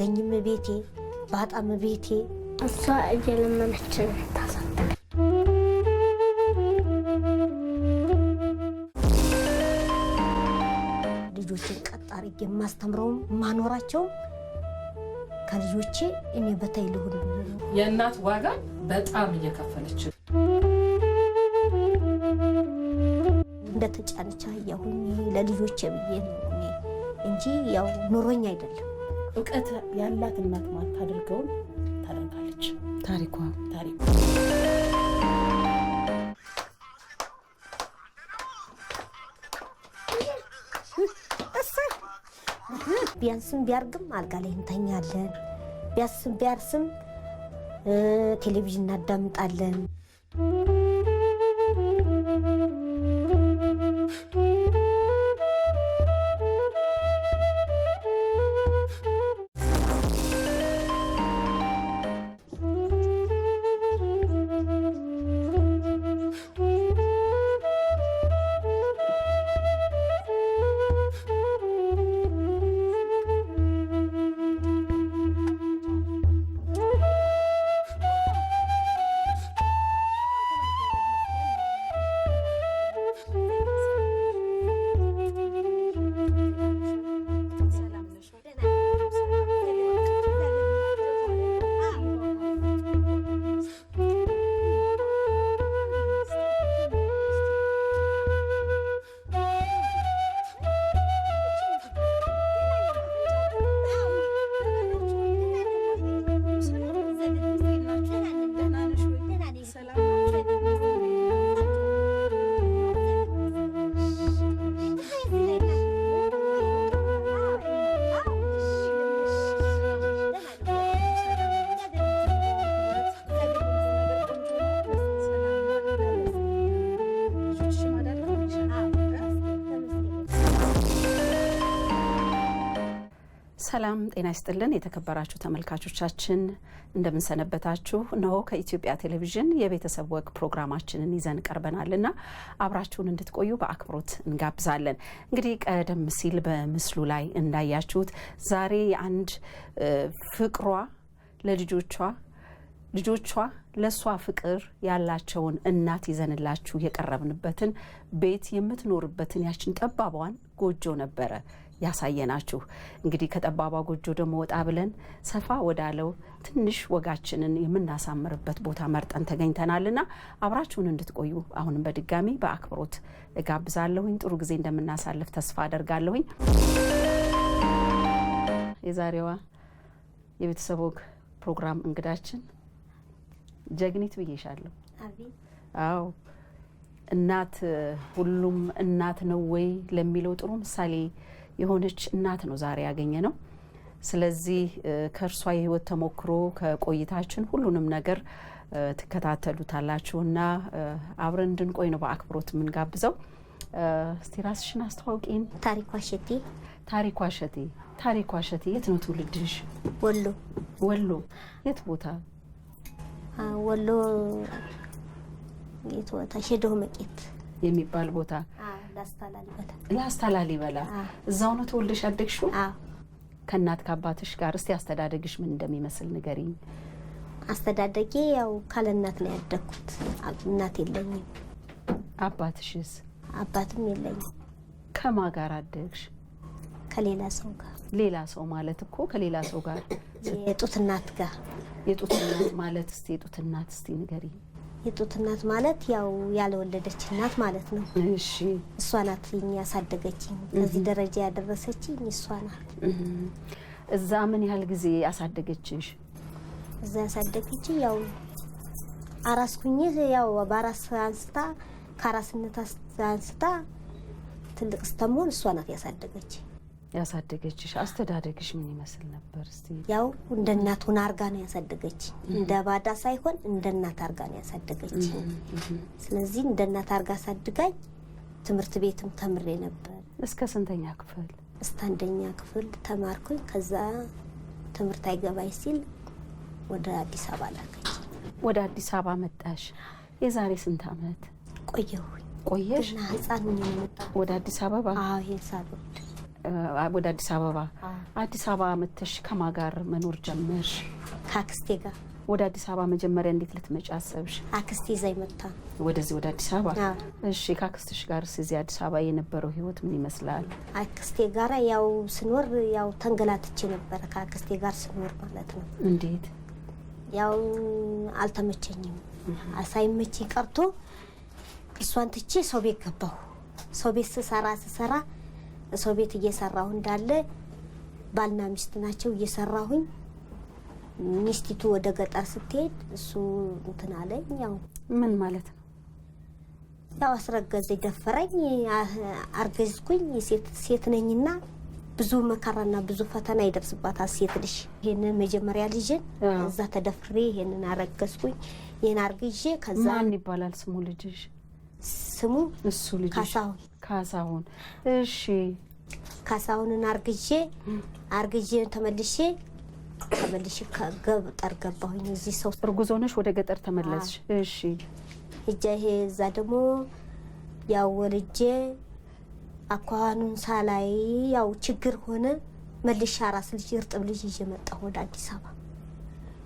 ባገኝም ቤቴ ባጣም ቤቴ እሷ እየለመነችን ታሳደግ ልጆችን ቀጣሪ የማስተምረው ማኖራቸው ከልጆቼ እኔ በታይ ልሁን የእናት ዋጋ በጣም እየከፈለች እንደተጫነቻ ያሁን ለልጆቼ ብዬ ነው እንጂ ያው ኑሮኛ አይደለም። እውቀት ያላት እናት ማታደርገው ታደርጋለች። ታሪኳ ቢያንስም ቢያርግም አልጋ ላይ እንተኛለን። ቢያርስም ቴሌቪዥን እናዳምጣለን። ሰላም ጤና ይስጥልን የተከበራችሁ ተመልካቾቻችን እንደምን ሰነበታችሁ ነው ከኢትዮጵያ ቴሌቪዥን የቤተሰብ ወግ ፕሮግራማችንን ይዘን ቀርበናልና አብራችሁን እንድትቆዩ በአክብሮት እንጋብዛለን። እንግዲህ ቀደም ሲል በምስሉ ላይ እንዳያችሁት ዛሬ አንድ ፍቅሯ ልጆቿ ለሷ ፍቅር ያላቸውን እናት ይዘንላችሁ የቀረብንበትን ቤት የምትኖርበትን ያችን ጠባቧን ጎጆ ነበረ ያሳየናችሁ። እንግዲህ ከጠባቧ ጎጆ ደግሞ ወጣ ብለን ሰፋ ወዳለው ትንሽ ወጋችንን የምናሳምርበት ቦታ መርጠን ተገኝተናልና አብራችሁን እንድትቆዩ አሁንም በድጋሚ በአክብሮት እጋብዛለሁኝ። ጥሩ ጊዜ እንደምናሳልፍ ተስፋ አደርጋለሁኝ። የዛሬዋ የቤተሰብ ወግ ፕሮግራም እንግዳችን ጀግኒት ብዬሻለሁ። አዎ እናት ሁሉም እናት ነው ወይ ለሚለው ጥሩ ምሳሌ የሆነች እናት ነው ዛሬ ያገኘ ነው። ስለዚህ ከእርሷ የህይወት ተሞክሮ ከቆይታችን ሁሉንም ነገር ትከታተሉታላችሁና አብረን እንድንቆይ ነው በአክብሮት የምንጋብዘው። እስቲ ራስሽን አስተዋውቂን። ታሪኳ ሸቴ የት ነው ትውልድሽ? ወሎ። የት ቦታ? ወሎ የት ቦታ? ሸደው መቄት የሚባል ቦታ። ላስታ ላሊበላ። እዛው ነው ተወልደሽ ያደግሽው? ከእናት ከአባትሽ ጋር እስቲ አስተዳደግሽ ምን እንደሚመስል ንገሪኝ። አስተዳደጌ ያው ካለ እናት ነው ያደግኩት። እናት የለኝም። አባትሽስ? አባትም የለኝም። ከማን ጋር አደግሽ? ከሌላ ሰው ጋር። ሌላ ሰው ማለት እኮ ከሌላ ሰው ጋር የጡት እናት ጋር። የጡት እናት ማለት እስቲ የጡት እናት እስቲ ንገሪኝ። የጡት እናት ማለት ያው ያልወለደች እናት ማለት ነው። እሺ። እሷ ናት ያሳደገችኝ። ከዚህ ደረጃ ያደረሰችኝ እሷ ናት። እዛ ምን ያህል ጊዜ ያሳደገችሽ? እዛ ያሳደገችኝ ያው አራስኩኝ። ያው በአራስ አንስታ ከአራስነት አንስታ ትልቅ ስተሞን እሷ ናት ያሳደገችኝ። አስተዳደግሽ ምን ይመስል ነበር? እስቲ ያው እንደ እናት ሆና አርጋ ነው ያሳደገችኝ። እንደ ባዳ ሳይሆን እንደ እናት አርጋ ነው ያሳደገችኝ። ስለዚህ እንደ እናት አርጋ አሳድጋኝ ትምህርት ቤትም ተምሬ ነበር። እስከ ስንተኛ ክፍል? እስከ አንደኛ ክፍል ተማርኩኝ። ከዛ ትምህርት አይገባኝ ሲል ወደ አዲስ አበባ ላከች። ወደ አዲስ አበባ መጣሽ? የዛሬ ስንት አመት ቆየሁኝ? ቆየሽ? እና ህፃን ነኝ የመጣሁት ወደ አዲስ አበባ። አዎ። የሳሎድ ወደ አዲስ አበባ መተሽ ከማጋር መኖር ጀመርሽ? ካክስቴ ጋር። ወደ አዲስ አበባ መጀመሪያ እንዴት ልትመጪ አሰብሽ? አክስቴ ዘይ መጣ ወደዚህ ወደ አዲስ አበባ። እሺ ካክስትሽ ጋር እዚህ አዲስ አበባ የነበረው ህይወት ምን ይመስላል? አክስቴ ጋር ያው ስኖር ያው ተንገላትቼ ነበር። ካክስቴ ጋር ስኖር ማለት ነው። እንዴት? ያው አልተመቸኝም። ሳይመች ቀርቶ እሷን ትቼ ሰው ቤት ገባሁ። ሰው ቤት ስሰራ ሰው ቤት እየሰራሁ እንዳለ ባልና ሚስት ናቸው እየሰራሁኝ ሚስቲቱ ወደ ገጠር ስትሄድ እሱ እንትን አለኝ። ያው ምን ማለት ነው? ያው አስረገዘ ደፈረኝ። አርገዝኩኝ። ሴት ነኝና ብዙ መከራና ብዙ ፈተና ይደርስባታል ሴት ልጅ። ይሄንን መጀመሪያ ልጅን እዛ ተደፍሬ ይሄንን አረገዝኩኝ። ይሄን አርግዤ ከዛ ማን ይባላል ስሙ ልጅሽ? ስሙ እሱ ልጅ ካሳሁን። እሺ ካሳሁንን አርግዤ ተመልሼ ከገጠር ገባሁኝ። እዚህ ሰው እርጉዝ ሆነሽ ወደ ገጠር ተመለስሽ? እሺ እጃ ይሄ እዛ ደግሞ ያው ወልጄ አኳኑን ሳላይ ያው ችግር ሆነ። መልሼ አራስ ልጅ እርጥብ ልጅ ይዤ መጣሁ ወደ አዲስ አበባ።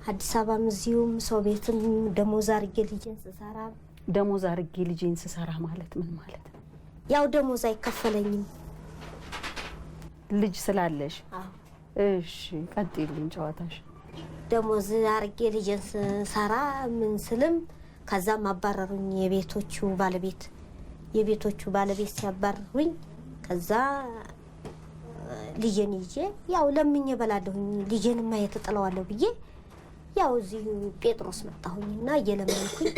አዲስ አበባም እዚሁም ሰው ቤትም ደሞዝ አርጌ ልጄን ስሰራ ማለት ምን ማለት ነው? ያው ደሞዝ አይከፈለኝም ልጅ ስላለሽ። እሺ ቀጥይልኝ ጨዋታሽ። ደሞዝ አርጌ ልጄን ስሰራ ምን ስልም ከዛም አባረሩኝ የቤቶቹ ባለቤት ሲያባርሩኝ ከዛ ልጄን ይዤ ያው ለምኜ በላለሁኝ። ልጄንማ የተጥለዋለሁ ብዬ ያው እዚህ ጴጥሮስ መጣሁኝና እየለመንኩኝ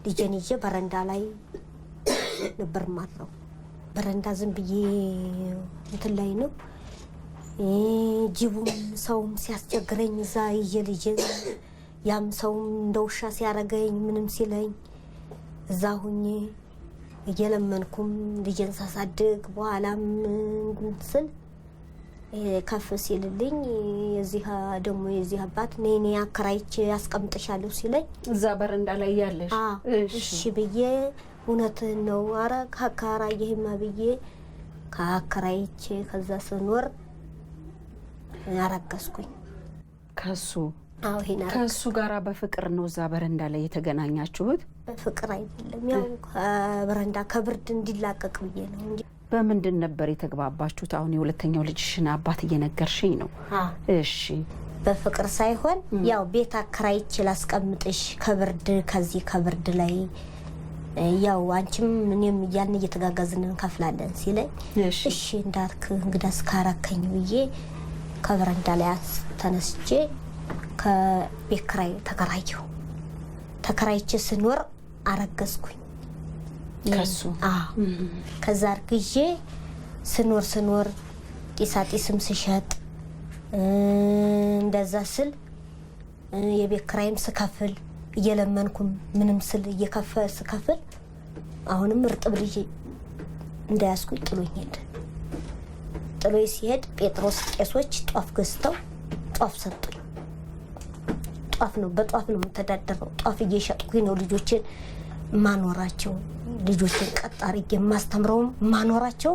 ልጄን ይዤ በረንዳ ላይ ነበር ማድረው። በረንዳ ዝም ብዬ እንትን ላይ ነው። ጅቡም ሰውም ሲያስቸግረኝ እዛ ይዤ ልጄን ያም ሰውም እንደውሻ ሲያረገኝ ምንም ሲለኝ እዛ ሁኜ እየለመንኩም ልጄን ሳሳድግ በኋላም ስል ከፍ ሲልልኝ የዚህ አባት ነኔ አከራይቼ አስቀምጥሻለሁ ሲለኝ እዛ በረንዳ ላይ ያለሽ እሺ ብዬ እውነትህን ነው አረ ካከራየህማ ብዬ ካከራይቼ ከዛ ስኖር አረገዝኩኝ ከሱ ጋራ በፍቅር ነው እዛ በረንዳ ላይ የተገናኛችሁት? በፍቅር አይደለም፣ ያው በረንዳ ከብርድ እንዲላቀቅ ብዬ ነው እንጂ። በምንድን ነበር የተግባባችሁት? አሁን የሁለተኛው ልጅሽን አባት እየነገርሽኝ ነው። እሺ በፍቅር ሳይሆን ያው ቤት አከራይቼ ላስቀምጥሽ ከዚህ ከብርድ ላይ ያው አንቺም እኔም እያልን እየተጋጋዝን እንከፍላለን ሲለኝ እሺ እንዳልክ እንግዳስ ካረከኝ ብዬ ከበረንዳ ላይ ተነስቼ ከቤት ኪራይ ተከራይቼ ስኖር አረገዝኩኝ ከሱ። ከዛ አርግዤ ስኖር ጢሳጢስም ስሸጥ እንደዛ ስል የቤት ኪራይም ስከፍል እየለመንኩም ምንም ስል ስከፍል አሁንም እርጥብ ልጅ እንዳያስኩኝ ጥሎኝ ሲሄድ ጴጥሮስ ቄሶች ጧፍ ገዝተው ጧፍ ሰጡኝ። በጧፍ ነው የምተዳደረው። ጧፍ እየሸጥኩኝ ነው ልጆችን ማኖራቸው። ልጆችን ቀጥ አድርጌ የማስተምረው ማኖራቸው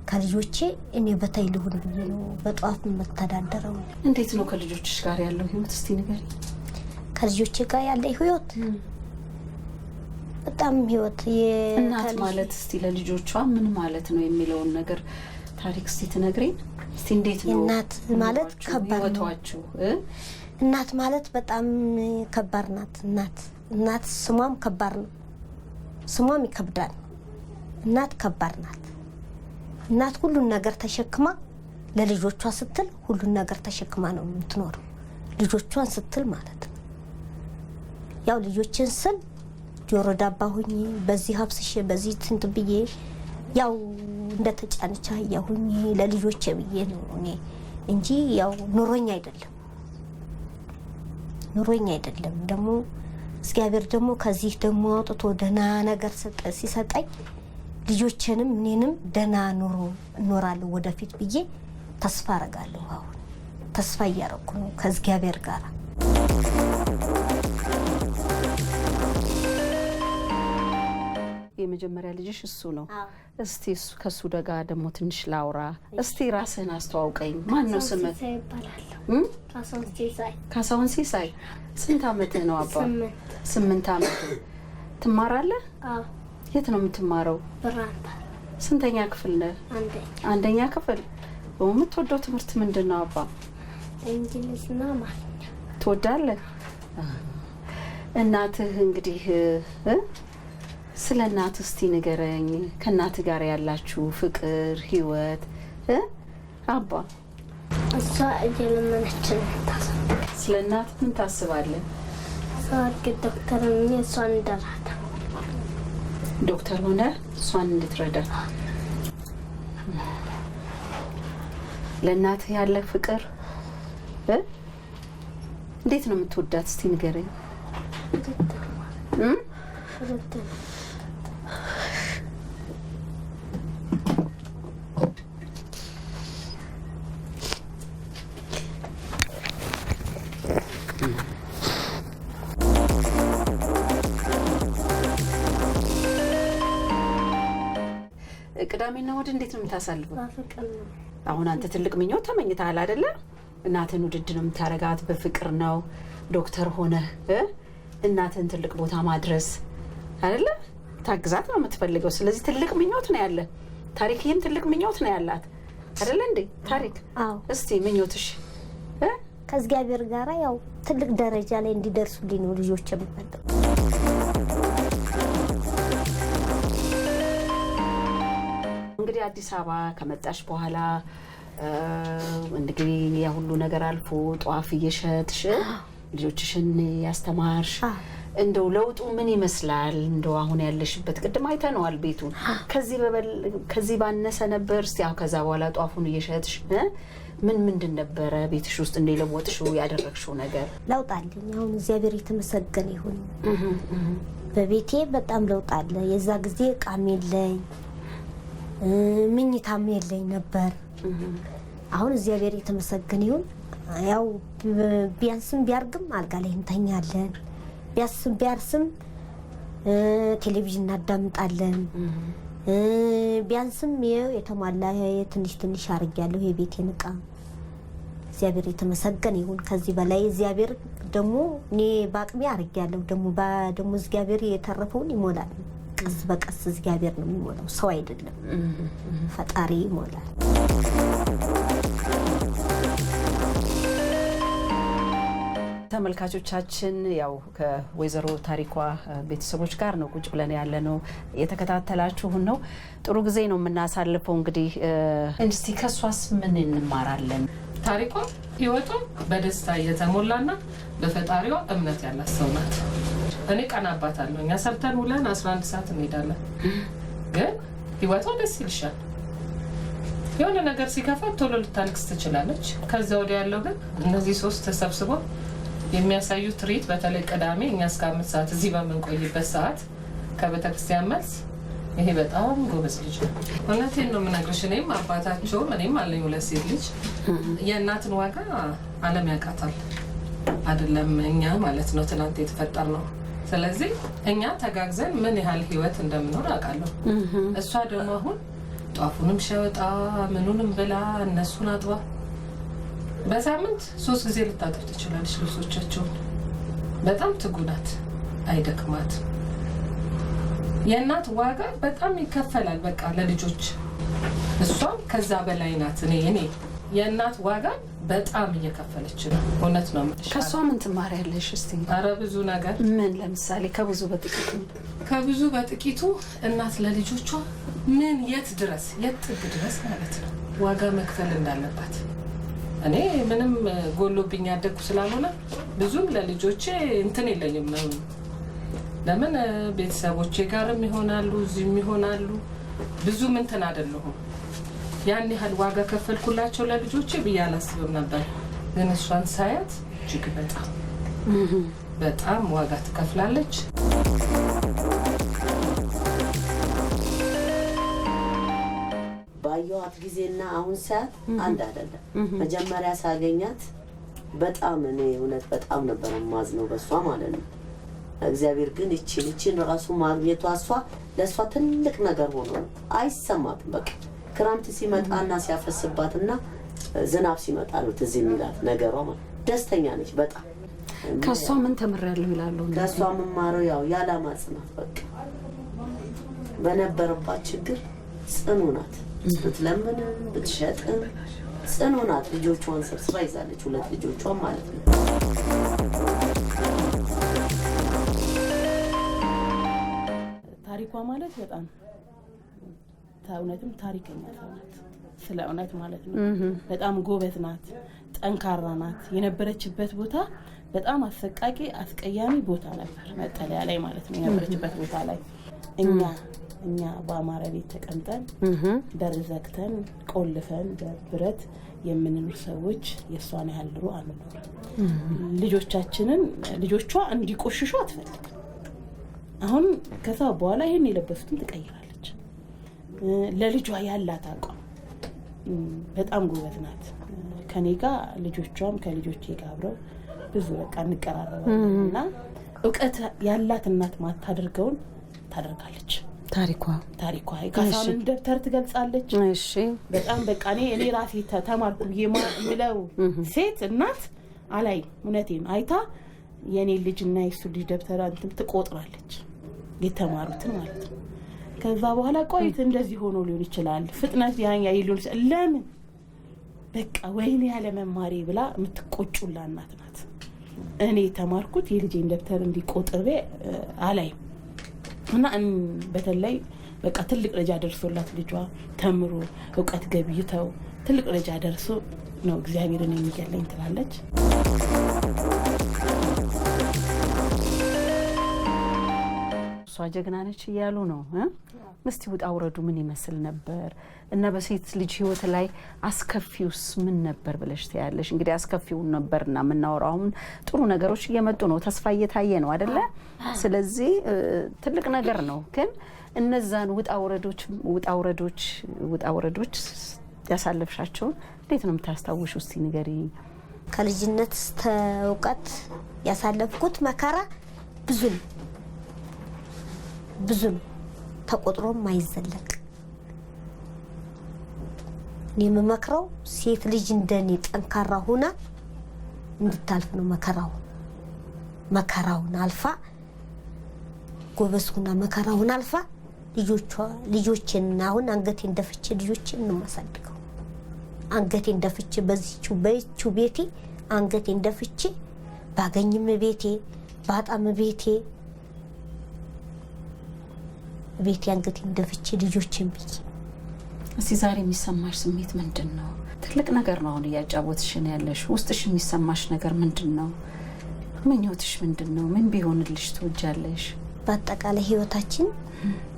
ከልጆቼ እኔ በታይ ልሁን ብዬ ነው በጧፍ የምተዳደረው። እንዴት ነው ከልጆችሽ ጋር ያለው ህይወት እስቲ ንገሪኝ። ከልጆቼ ጋር ያለ ህይወት በጣም ህይወት እናት ማለት እስቲ ለልጆቿ ምን ማለት ነው የሚለውን ነገር ታሪክ እስቲ ትነግሪኝ እስቲ። እንዴት ነው እናት ማለት? ከባድ ነው እናት ማለት በጣም ከባድ ናት። እናት ስሟም ከባድ ነው፣ ስሟም ይከብዳል። እናት ከባድ ናት። እናት ሁሉን ነገር ተሸክማ ለልጆቿ ስትል ሁሉን ነገር ተሸክማ ነው የምትኖረው፣ ልጆቿን ስትል ማለት ነው። ያው ልጆችን ስል ጆሮ ዳባ ሁኚ በዚህ ሀብስሽ በዚህ ትንት ብዬ ያው እንደተጫነቻ ያሁኝ ለልጆቼ ብዬ ነው እኔ እንጂ ያው ኑሮኛ አይደለም። ደግሞ እግዚአብሔር ደግሞ ከዚህ ደግሞ አውጥቶ ደህና ነገር ሲሰጠኝ ልጆቼንም እኔንም ደህና ኑሮ እኖራለሁ ወደፊት ብዬ ተስፋ አረጋለሁ። አሁን ተስፋ እያረኩ ነው ከእግዚአብሔር ጋር። የመጀመሪያ ልጅሽ እሱ ነው። እስቲ ከሱ ደጋ ደግሞ ትንሽ ላውራ። እስቲ ራስህን አስተዋውቀኝ። ማን ነው ስምህ? ካሳሁን ሲሳይ። ስንት አመትህ ነው አባ? 8 አመት። ትማራለህ? የት ነው የምትማረው? ብራንታ። ስንተኛ ክፍል ነህ? አንደኛ ክፍል። የምትወደው ትምህርት ምንድን ነው አባ? እንግሊዝኛ አማርኛ። ትወዳለህ? እናትህ እንግዲህ ስለ እናት እስቲ ንገረኝ። ከእናትህ ጋር ያላችሁ ፍቅር ህይወት አባ? እሷ እየለመነች ነው ታሰብ። ስለ እናት ምን ታስባለህ? ሳርግ ዶክተር ነኝ እሷን እንደራታ። ዶክተር ሆነ እሷን እንድትረዳ። ለእናትህ ያለ ፍቅር እንዴት ነው የምትወዳት? እስቲ ንገረኝ። ቅዳሜና እሑድ እንዴት ነው የምታሳልፈው? አሁን አንተ ትልቅ ምኞት ተመኝተሃል አይደለ? እናትን ውድድ ነው የምታረጋት፣ በፍቅር ነው ዶክተር ሆነ እናትን ትልቅ ቦታ ማድረስ አይደለ? ታግዛት ነው የምትፈልገው። ስለዚህ ትልቅ ምኞት ነው ያለ። ታሪክም ትልቅ ምኞት ነው ያላት አይደለ እንዴ? ታሪክ እስቲ ምኞትሽ? ከእግዚአብሔር ጋር ያው ትልቅ ደረጃ ላይ እንዲደርሱልኝ ነው ልጆች የምፈልገው። እንግዲህ አዲስ አበባ ከመጣሽ በኋላ እንግዲህ ያ ሁሉ ነገር አልፎ ጧፍ እየሸጥሽ ልጆችሽን ያስተማርሽ፣ እንደው ለውጡ ምን ይመስላል? እንደው አሁን ያለሽበት ቅድም አይተነዋል ቤቱን። ከዚህ ባነሰ ነበር? እስቲ አሁን ከዛ በኋላ ጧፉን እየሸጥሽ ምንድን ነበረ ቤትሽ ውስጥ እንደለወጥሽው ያደረግሽው ነገር? ለውጥ አለኝ አሁን። እግዚአብሔር የተመሰገነ ይሁን። በቤቴ በጣም ለውጥ አለ። የዛ ጊዜ ቃም የለኝ ምኝታም የለኝ ነበር። አሁን እግዚአብሔር የተመሰገነ ይሁን። ያው ቢያንስም ቢያርግም አልጋ ላይ እንተኛለን። ቢያርስም ቴሌቪዥን እናዳምጣለን። ቢያንስም የተሟላ ትንሽ አርጋለሁ የቤቴን ዕቃ። እግዚአብሔር የተመሰገነ ይሁን። ከዚህ በላይ እግዚአብሔር ደግሞ እኔ ባቅሜ አርጋለሁ። ደግሞ እግዚአብሔር የተረፈውን ይሞላል። ቀስ በቀስ እግዚአብሔር ነው የሚሞላው፣ ሰው አይደለም፣ ፈጣሪ ይሞላል። ተመልካቾቻችን ያው ከወይዘሮ ታሪኳ ቤተሰቦች ጋር ነው ቁጭ ብለን ያለ ነው። የተከታተላችሁን ነው። ጥሩ ጊዜ ነው የምናሳልፈው። እንግዲህ እስቲ ከሷስ ምን እንማራለን? ታሪኳ ህይወቷ በደስታ የተሞላና በፈጣሪዋ እምነት ያላት ሰው ናት። እኔ ቀናባታለሁ። እኛ ሰርተን ውለን 11 ሰዓት እንሄዳለን፣ ግን ህይወቷ ደስ ይልሻል። የሆነ ነገር ሲከፋት ቶሎ ልታለቅስ ትችላለች። ከዛ ወዲያ ያለው ግን እነዚህ 3 ተሰብስበው የሚያሳዩት ትርኢት፣ በተለይ ቅዳሜ እኛ እስከ 5 ሰዓት እዚህ በምንቆይበት ሰዓት ከቤተክርስቲያን መልስ፣ ይሄ በጣም ጎበዝ ልጅ ነው። እውነቴን ነው የምነግርሽ። እኔም አባታቸውም እኔም አለኝ 2 ሴት ልጅ። የእናትን ዋጋ ዓለም ያውቃታል አይደለም እኛ ማለት ነው ትናንት የተፈጠር ነው። ስለዚህ እኛ ተጋግዘን ምን ያህል ህይወት እንደምኖር አውቃለሁ። እሷ ደግሞ አሁን ጧፉንም ሸወጣ ምኑንም ብላ እነሱን አጥባ በሳምንት 3 ጊዜ ልታጥብ ትችላለች ልብሶቻቸውን። በጣም ትጉ ናት፣ አይደክማት። የእናት ዋጋ በጣም ይከፈላል በቃ ለልጆች። እሷም ከዛ በላይ ናት። እኔ የእናት ዋጋ በጣም እየከፈለች ነው። እውነት ነው። ከሷ ምን ትማሪያለሽ እስቲ? ኧረ ብዙ ነገር። ምን ለምሳሌ? ከብዙ በጥቂቱ እናት ለልጆቿ ምን የት ጥግ ድረስ ማለት ነው ዋጋ መክፈል እንዳለባት። እኔ ምንም ጎሎብኝ ያደግኩ ስላልሆነ ብዙም ለልጆቼ እንትን የለኝም። ለምን ቤተሰቦቼ ጋርም ይሆናሉ እዚህም ይሆናሉ። ብዙም እንትን አይደለሁም። ያን ያህል ዋጋ ከፈልኩላቸው ለልጆቼ ብዬ አላስብም ነበር። ግን እሷን ሳያት እጅግ በጣም ዋጋ ትከፍላለች። ባየኋት ጊዜና አሁን ሰዓት አንድ አይደለም። መጀመሪያ ሳገኛት በጣም እኔ እውነት በጣም ነበር ማዝነው በሷ ማለት ነው። እግዚአብሔር ግን እቺን ራሱ ማግኘቷ ለሷ ትልቅ ነገር ሆኖ አይሰማትም። በቃ ክረምት ሲመጣና ሲያፈስባትና ዝናብ ሲመጣ ነው ትዝ የሚላት ነገሯ ደስተኛ ነች በጣም። ከሷ ምን ተምራለሁ ይላሉ? ከሷ መማረው ያው ያላማ ጽናት በቃ በነበረባት ችግር ጽኑ ናት። ብትለምን ብትሸጥም ጽኑ ናት። ልጆቿን ሰብስባ ይዛለች 2 ልጆቿን ማለት ነው። ታሪኳ ማለት በጣም ታውነትም ታሪከኛ ናት። ስለ እውነት ማለት ነው በጣም ጎበዝ ናት፣ ጠንካራ ናት። የነበረችበት ቦታ በጣም አሰቃቂ አስቀያሚ ቦታ ነበር፣ መጠለያ ላይ ማለት ነው። የነበረችበት ቦታ ላይ እኛ በአማራ ቤት ተቀምጠን በር ዘግተን ቆልፈን በብረት የምንኖር ሰዎች የሷን ያህል ኑሮ አንኖር። ልጆቿ እንዲቆሽሹ አትፈልግም። አሁን ከዛ በኋላ ይሄን የለበሱትን ትቀይራለች። ለልጇ ያላት አቋም በጣም ጎበዝ ናት። ከኔ ጋር ልጆቿም ከልጆቼ ጋር አብረው ብዙ በቃ እንቀራረባለንና ዕውቀት ያላት እናት ማታደርገውን ታደርጋለች። ታሪኳ የካሳንን ደብተር ትገልጻለች። እሺ በጣም በቃ እኔ ራሴ ተማርኩ የማለው ሴት እናት አላይ እውነቴን አይታ የኔ ልጅና የሱ ልጅ ደብተር እንትን ትቆጥራለች የተማሩትን ማለት ነው። ከዛ በኋላ ቆይት እንደዚህ ሆኖ ሊሆን ይችላል ፍጥነት ያኛ ይሉን ለምን በቃ ወይኔ ያለ መማሪ ብላ የምትቆጩላ እናት ናት። እኔ ተማርኩት የልጄን ደብተር እንዲቆጥር አላይ እና በተለይ በቃ ትልቅ ደረጃ ደርሶላት ልጇ ተምሮ ዕውቀት ገብይተው ትልቅ ደረጃ ደርሶ ነው እግዚአብሔርን የሚገለኝ ትላለች። እሷ ጀግና ነች እያሉ ነው። እስቲ ውጣ ውረዱ ምን ይመስል ነበር እና በሴት ልጅ ህይወት ላይ አስከፊውስ ምን ነበር ብለሽ ታያለሽ? እንግዲህ አስከፊው ነበርና ምናወራው ጥሩ ነገሮች እየመጡ ነው፣ ተስፋ እየታየ ነው አይደለ? ስለዚህ ትልቅ ነገር ነው። ግን እነዛን ውጣ ውረዶች ያሳለፍሻቸው እንዴት ነው የምታስታውሺው? እስቲ ንገሪኝ። ከልጅነት እስከ ዕውቀት ያሳለፍኩት መከራ ብዙ ተቆጥሮ ማይዘለቅ። የምመክረው ሴት ልጅ እንደኔ ጠንካራ ሆና እንድታልፍ ነው። መከራውን አልፋ ጎበስኩና መከራውን አልፋ ልጆችን አሁን አንገቴን ደፍቼ ልጆችን ነው ማሳድገው። አንገቴን ደፍቼ በዚቹ ቤቴ አንገቴን ደፍቼ ባገኝም ቤቴ ባጣም ቤቴ አንገቴን ደፍቼ ልጆችን ብዬ። እስቲ ዛሬ የሚሰማሽ ስሜት ምንድነው? ትልቅ ነገር ነው አሁን ያጫወትሽን ያለሽ። ውስጥሽ የሚሰማሽ ነገር ምንድነው? ምኞትሽ ምንድነው? ምን ቢሆንልሽ ትወጃለሽ? በአጠቃላይ ህይወታችን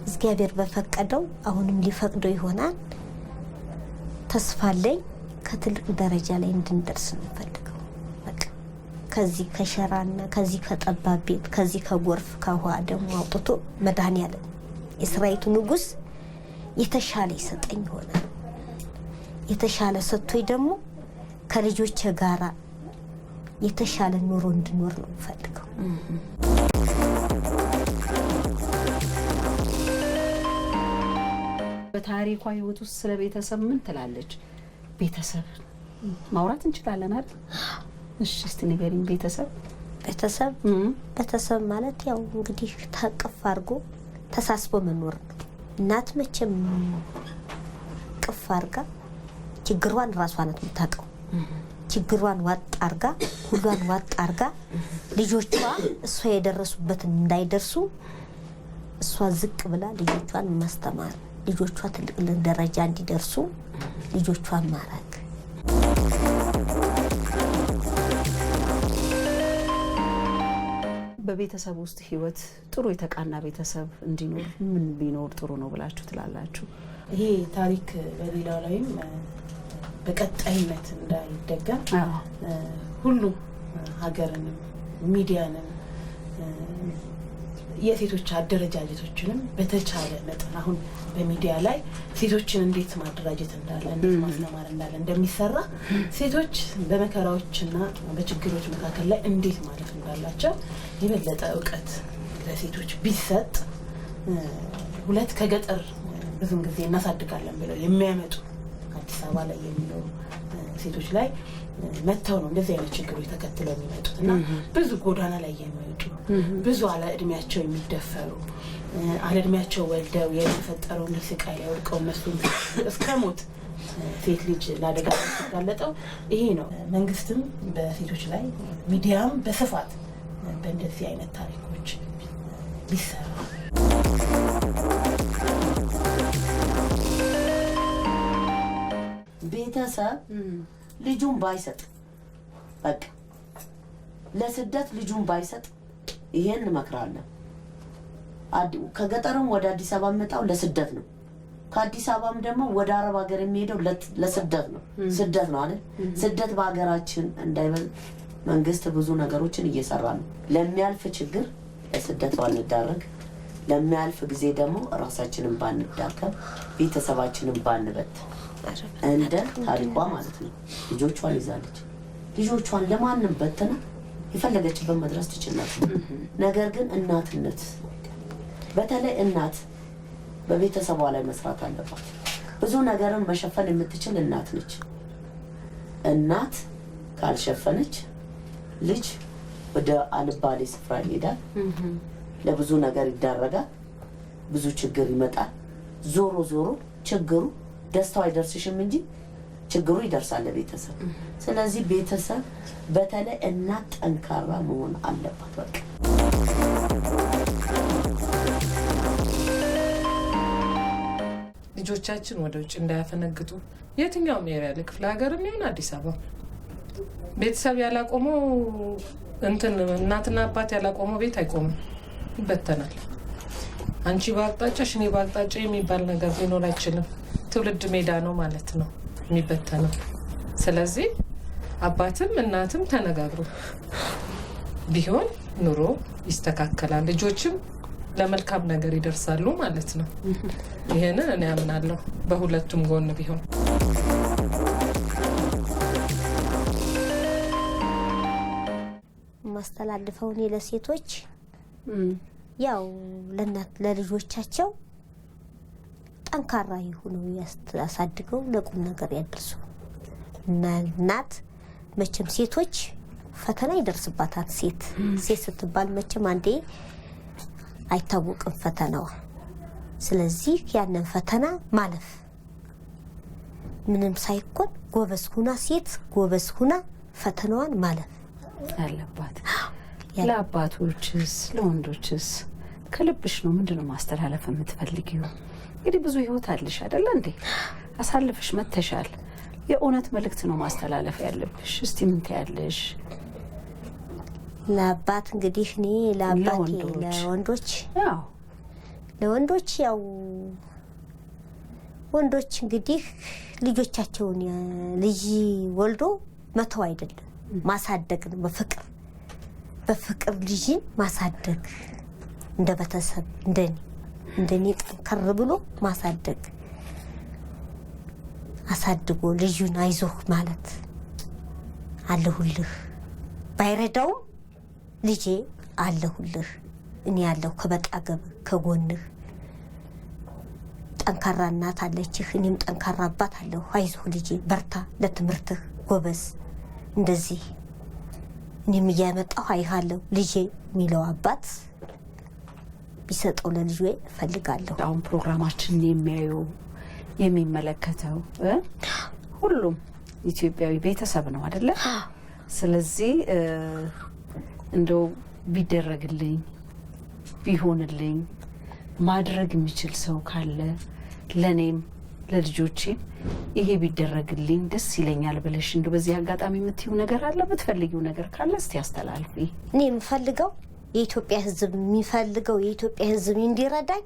እግዚአብሔር በፈቀደው አሁንም ሊፈቅደው ይሆናል። ተስፋ አለኝ ከትልቅ ደረጃ ላይ እንድንደርስ ነው ፈልገው። በቃ ከዚህ ከሸራና ከዚህ ከጠባብ ቤት ከዚህ ከጎርፍ ከውሃ ደግሞ አውጥቶ መድኃኒዓለም የእስራኤሉ ንጉስ የተሻለ ይሰጠኝ ይሆናል። የተሻለ ሰጥቶኝ ደግሞ ከልጆቼ ጋራ የተሻለ ኑሮ እንድኖር ነው ፈልገው። በታሪኳ ህይወት ውስጥ ስለ ቤተሰብ ምን ትላለች? ቤተሰብ ማውራት እንችላለን አይደል? እሺ እስቲ ንገሪኝ። ቤተሰብ ማለት ያው እንግዲህ ታቀፍ አድርጎ ተሳስቦ መኖር ነው። እናት መቼም ቅፍ አድርጋ ችግሯን ራሷ ናት የምታውቀው። ችግሯን ዋጥ አድርጋ ሁሏን ዋጥ አድርጋ ልጆቿ እሷ የደረሱበትን እንዳይደርሱ እሷ ዝቅ ብላ ልጆቿን ማስተማር፣ ልጆቿ ትልቅ ደረጃ እንዲደርሱ ልጆቿን ማራግ። በቤተሰብ ውስጥ ህይወት ጥሩ የተቃና ቤተሰብ እንዲኖር ምን ቢኖር ጥሩ ነው ብላችሁ ትላላችሁ? ይሄ ታሪክ በሌላው ላይም በቀጣይነት እንዳይደገም ሁሉም ሀገርንም ሚዲያንም የሴቶች አደረጃጀቶችንም በተቻለ መጠን አሁን በሚዲያ ላይ ሴቶችን እንዴት ማደራጀት እንዳለ እንዴት ማስተማር እንዳለ እንደሚሰራ ሴቶች በመከራዎችና በችግሮች መካከል ላይ እንዴት ማለፍ እንዳላቸው የበለጠ ዕውቀት ለሴቶች ቢሰጥ ሁለት ከገጠር ብዙም ጊዜ እናሳድጋለን ብለው የሚያመጡ አዲስ አበባ ላይ የሚኖሩ ሴቶች ላይ መተው ነው እንደዚህ አይነት ችግሮች ተከትለው የሚመጡት እና ብዙ ጎዳና ላይ የሚወጡ ብዙ አለ እድሜያቸው የሚደፈሩ አለ እድሜያቸው ወልደው የተፈጠረው ስቃይ ላይ ወድቀው መስሉን እስከ ሞት ሴት ልጅ ለአደጋ ተጋለጠው ይሄ ነው። መንግስትም በሴቶች ላይ ሚዲያም በስፋት በእንደዚህ አይነት ታሪኮች ቢሰራ ቤተሰብ ልጁን ባይሰጥ በቃ ለስደት ልጁን ባይሰጥ ይሄን እንመክራለን። ከገጠርም ወደ አዲስ አበባ መጣው ለስደት ነው። ከአዲስ አበባም ደግሞ ወደ አረብ ሀገር የሚሄደው ለስደት ነው። ስደት ነው አይደል? ስደት በሀገራችን እንዳይበል መንግስት ብዙ ነገሮችን እየሰራ ነው። ለሚያልፍ ችግር ለስደት ባንዳረግ፣ ለሚያልፍ ጊዜ ደግሞ ራሳችንን ባንዳከም፣ ቤተሰባችንን ባንበት እንደ ታሪኳ ማለት ነው። ልጆቿን ይዛለች። ልጆቿን ለማንም በተና የፈለገችበት መድረስ ትችላለች። ነገር ግን እናትነት በተለይ እናት በቤተሰቧ ላይ መስራት አለባት። ብዙ ነገርን መሸፈን የምትችል እናት ነች። እናት ካልሸፈነች ልጅ ወደ አልባሌ ስፍራ ይሄዳል፣ ለብዙ ነገር ይዳረጋል፣ ብዙ ችግር ይመጣል። ዞሮ ዞሮ ችግሩ ደስታው አይደርስሽም እንጂ ችግሩ ይደርሳል ለቤተሰብ። ስለዚህ ቤተሰብ በተለይ እናት ጠንካራ መሆን አለባት። በቃ ልጆቻችን ወደ ውጭ እንዳያፈነግጡ የትኛውም ኤሪያ ለክፍለ ሀገርም ይሁን አዲስ አበባ ቤተሰብ ያላቆመው እንትን እናትና አባት ያላቆመው ቤት አይቆምም፣ ይበተናል። አንቺ በአቅጣጫሽ እኔ በአቅጣጫ የሚባል ነገር ሊኖር አይችልም። ትውልድ ሜዳ ነው ማለት ነው የሚበተነው። ስለዚህ አባትም እናትም ተነጋግሮ ቢሆን ኑሮ ይስተካከላል፣ ልጆችም ለመልካም ነገር ይደርሳሉ ማለት ነው። ይሄንን እኔ አምናለሁ፣ በሁለቱም ጎን ቢሆን። ማስተላልፈው እኔ ለሴቶች ያው ለእናት ለልጆቻቸው ጠንካራ ይሁኑ፣ ያሳድገው ለቁም ነገር ያደርሱ። እናት መቼም ሴቶች ፈተና ይደርስባታል። ሴት ስትባል መቼም አንዴ አይታወቅም ፈተናዋ። ስለዚህ ያንን ፈተና ማለፍ ምንም ሳይኮን ጎበዝ ሁና ሴት ጎበዝ ሁና ፈተናዋን ማለፍ አለባት። ለአባቶችስ ለወንዶችስ ከልብሽ ነው ምንድነው ማስተላለፍ የምትፈልጊው? እንግዲህ ብዙ ህይወት አለሽ አይደል እንዴ? አሳልፈሽ መተሻል። የእውነት መልእክት ነው ማስተላለፍ ያለብሽ። እስቲ ምን ታያለሽ? ለአባት እንግዲህ እኔ ለአባቴ ለወንዶች ያው ወንዶች እንግዲህ ልጆቻቸውን ልጅ ወልዶ መተው አይደለም ማሳደግ ነው። በፍቅር ልጅን ማሳደግ እንደ ቤተሰብ እንደኔ ጠንከር ብሎ ማሳደግ፣ አሳድጎ ልጁን አይዞህ ማለት አለሁልህ ባይረዳውም ልጄ አለሁልህ፣ እኔ ያለው ከበጣገብ ከጎንህ፣ ጠንካራ እናት አለችህ፣ እኔም ጠንካራ አባት አለሁ፣ አይዞህ ልጄ በርታ፣ ለትምህርትህ ጎበዝ፣ እንደዚህ እኔም እያመጣሁ አይሃለሁ ልጄ የሚለው አባት ቢሰጠው ለልጅ እፈልጋለሁ። አሁን ፕሮግራማችን የሚያዩ የሚመለከተው ሁሉም ኢትዮጵያዊ ቤተሰብ ነው አይደለ? ስለዚህ እንደው ቢደረግልኝ ቢሆንልኝ ማድረግ የሚችል ሰው ካለ ለኔም ለልጆቼ ይሄ ቢደረግልኝ ደስ ይለኛል ብለሽ እንደው በዚህ አጋጣሚ የምትይው ነገር አለ? የምትፈልጊው ነገር ካለ እስቲ አስተላልፊ። እኔ የምፈልገው የኢትዮጵያ ሕዝብ የሚፈልገው የኢትዮጵያ ሕዝብ እንዲረዳኝ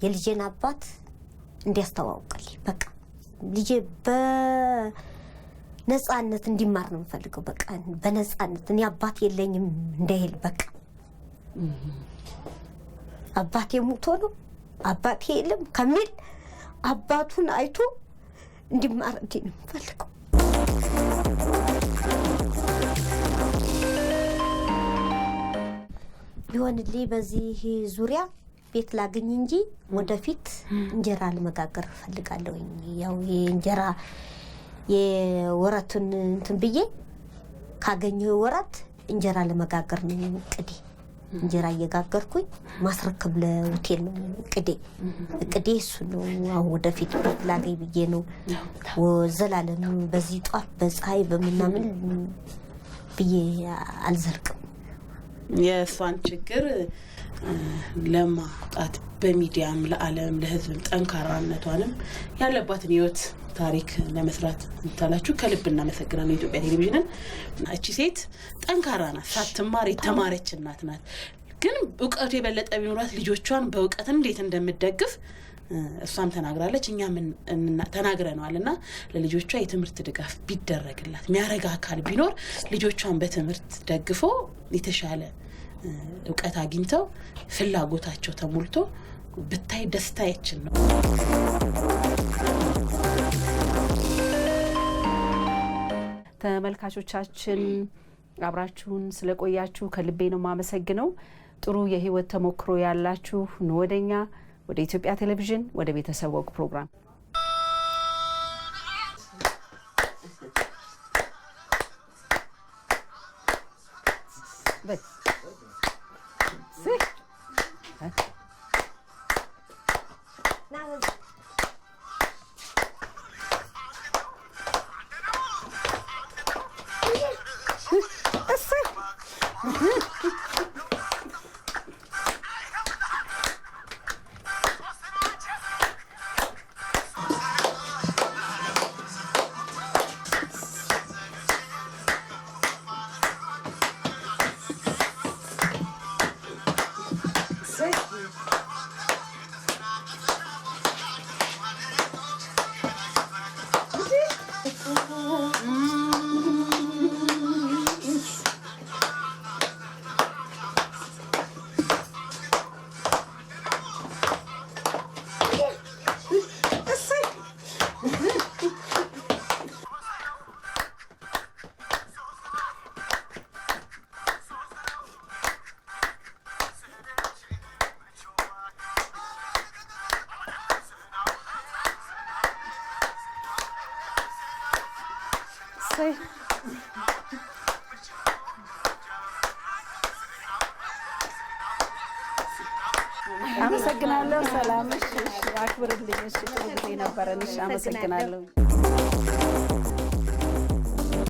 የልጄን አባት እንዲያስተዋውቅልኝ፣ በቃ ልጄ በነጻነት እንዲማር ነው የምፈልገው። በቃ በነጻነት እኔ አባት የለኝም እንዳይል፣ በቃ አባቴ ሞቶ ነው አባቴ የለም ከሚል አባቱን አይቶ እንዲማር ነው የምፈልገው። ቢሆንልኝ በዚህ ዙሪያ ቤት ላገኝ እንጂ ወደፊት እንጀራ ለመጋገር ፈልጋለሁ። ያው የእንጀራ የወራቱን እንትን ብዬ ካገኘው ወራት እንጀራ ለመጋገር ነው እቅዴ። እንጀራ እየጋገርኩኝ ማስረከብ ለሆቴል ነው እቅዴ እሱ ነው። አሁን ወደፊት ላገኝ ብዬ ነው ወዘላለም በዚህ ጧፍ በፀሐይ በመናምን ብዬ አልዘልቅም። የእሷን ችግር ለማውጣት በሚዲያም ለዓለም ለህዝብ ጠንካራነቷንም ያለባትን ህይወት ታሪክ ለመስራት እንታላችሁ ከልብ እናመሰግናለን ኢትዮጵያ ቴሌቪዥንን። እቺ ሴት ጠንካራ ናት፣ ሳትማር የተማረች እናት ናት። ግን እውቀቱ የበለጠ ቢኖራት ልጆቿን በእውቀት እንዴት እንደምትደግፍ እሷም ተናግራለች፣ እኛም ተናግረናልና ለልጆቿ የትምህርት ድጋፍ ቢደረግላት የሚያረጋ አካል ቢኖር ልጆቿን በትምህርት ደግፎ የተሻለ እውቀት አግኝተው ፍላጎታቸው ተሞልቶ ብታይ ደስታችን ነው። ተመልካቾቻችን አብራችሁን ስለቆያችሁ ከልቤ ነው ማመሰግነው። ጥሩ የህይወት ተሞክሮ ያላችሁ ወደኛ ወደ ኢትዮጵያ ቴሌቪዥን ወደ ቤተሰብ ወግ ፕሮግራም አመሰግናለሁ። ሰላም እሺ፣ አክብርልኝ። እሺ፣ ጊዜ ነበረን። እሺ፣ አመሰግናለሁ።